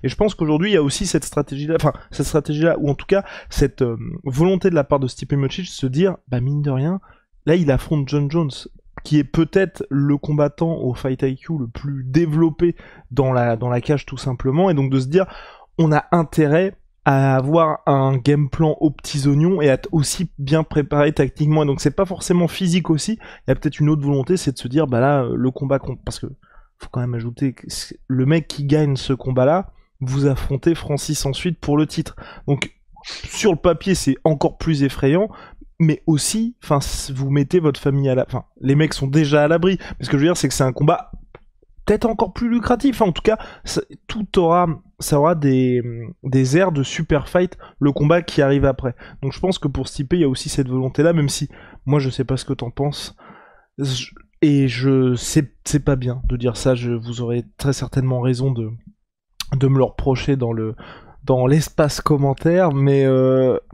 Et je pense qu'aujourd'hui, il y a aussi cette stratégie-là, ou en tout cas, cette volonté de la part de Stipe Miocic de se dire, bah mine de rien, là, il affronte John Jones, qui est peut-être le combattant au Fight IQ le plus développé dans la cage, tout simplement, et donc de se dire, on a intérêt à avoir un game plan aux petits oignons et à être aussi bien préparé tactiquement. Et donc c'est pas forcément physique aussi. Il y a peut-être une autre volonté, c'est de se dire, bah là, le combat, parce que faut quand même ajouter que le mec qui gagne ce combat-là, vous affrontez Francis ensuite pour le titre. Donc sur le papier, c'est encore plus effrayant. Mais aussi, enfin, vous mettez votre famille à la, enfin, les mecs sont déjà à l'abri. Mais ce que je veux dire, c'est que c'est un combat peut-être encore plus lucratif. Enfin, en tout cas, ça aura des airs de super fight, le combat qui arrive après. Donc je pense que pour Stipe, il y a aussi cette volonté-là, même si moi je sais pas ce que t'en penses. Et c'est pas bien de dire ça. Vous aurez très certainement raison de me le reprocher dans l'espace commentaire, mais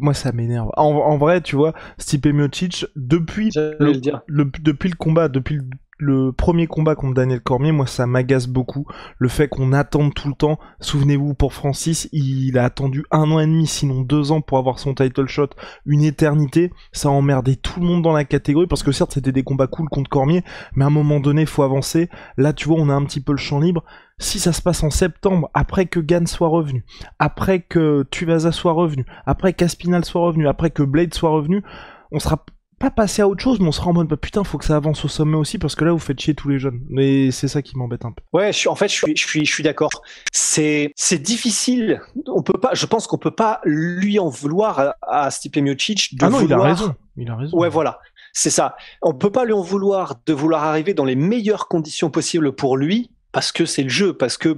moi ça m'énerve. En vrai, tu vois, Stipe Miocic, depuis le combat, depuis le premier combat contre Daniel Cormier, moi ça m'agace beaucoup. Le fait qu'on attende tout le temps. Souvenez-vous, pour Francis, il a attendu 1 an et demi, sinon 2 ans pour avoir son title shot, une éternité. Ça a emmerdé tout le monde dans la catégorie, parce que certes c'était des combats cool contre Cormier, mais à un moment donné, faut avancer. Là, tu vois, on a un petit peu le champ libre. Si ça se passe en septembre, après que Gane soit revenu, après que Tuivasa soit revenu, après qu'Aspinall soit revenu, après que Blade soit revenu, on sera pas passé à autre chose, mais on sera en mode, bah putain, faut que ça avance au sommet aussi, parce que là, vous faites chier tous les jeunes. Mais c'est ça qui m'embête un peu. Ouais, je suis d'accord. C'est difficile. On peut pas, je pense qu'on peut pas lui en vouloir à Stipe Miocic de vouloir. Il a raison. Il a raison. Ouais, voilà. C'est ça. On peut pas lui en vouloir de vouloir arriver dans les meilleures conditions possibles pour lui, parce que c'est le jeu, parce que,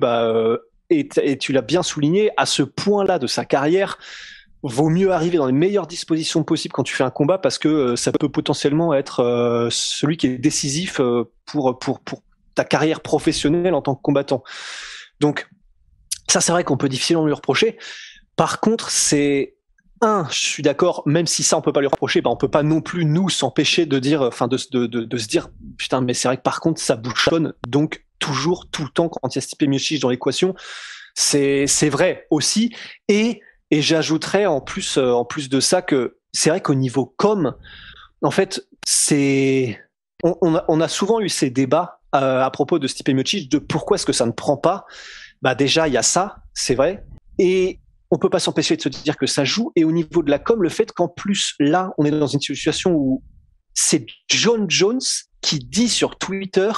et tu l'as bien souligné, à ce point-là de sa carrière, vaut mieux arriver dans les meilleures dispositions possibles quand tu fais un combat, parce que ça peut potentiellement être celui qui est décisif pour ta carrière professionnelle en tant que combattant. Donc ça, c'est vrai qu'on peut difficilement lui reprocher. Par contre, je suis d'accord, même si ça on peut pas lui reprocher, on peut pas non plus nous s'empêcher de dire, de se dire, putain, mais c'est vrai que par contre ça bouchonne, donc toujours, tout le temps, quand il y a Stipe Miocic dans l'équation, c'est vrai aussi. Et j'ajouterais en plus de ça que c'est vrai qu'au niveau com, en fait, on a souvent eu ces débats à propos de Stipe Miocic, de pourquoi est-ce que ça ne prend pas. Bah déjà, il y a ça, c'est vrai. Et on peut pas s'empêcher de se dire que ça joue. Et au niveau de la com, le fait qu'en plus, là, on est dans une situation où c'est John Jones qui dit sur Twitter,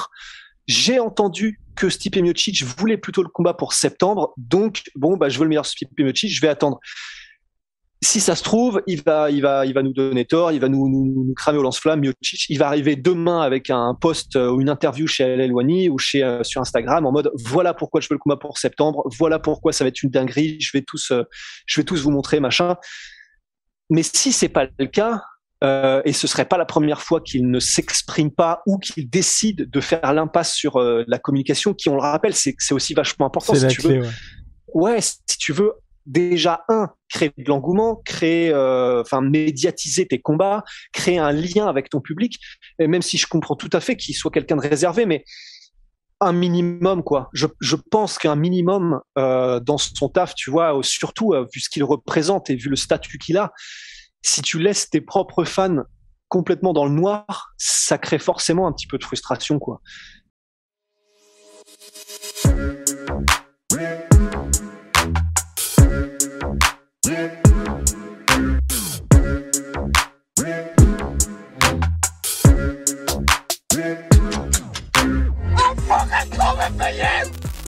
j'ai entendu que Stipe Miocic voulait plutôt le combat pour septembre, donc bon, je veux le meilleur Stipe Miocic, je vais attendre. Si ça se trouve, il va nous donner tort, il va nous cramer au lance-flamme. Miocic, il va arriver demain avec un post ou une interview chez El Elwani ou sur Instagram en mode, voilà pourquoi je veux le combat pour septembre, voilà pourquoi ça va être une dinguerie, je vais tous vous montrer, machin. Mais si c'est pas le cas, et ce serait pas la première fois qu'il ne s'exprime pas ou qu'il décide de faire l'impasse sur la communication, qui, on le rappelle, c'est aussi vachement important. C'est la clé, ouais, si tu veux déjà, créer de l'engouement, médiatiser tes combats, créer un lien avec ton public, et même si je comprends tout à fait qu'il soit quelqu'un de réservé, mais un minimum, quoi. Je pense qu'un minimum dans son taf, tu vois, surtout vu ce qu'il représente et vu le statut qu'il a, si tu laisses tes propres fans complètement dans le noir, ça crée forcément un petit peu de frustration, quoi. I'm fucking coming for you!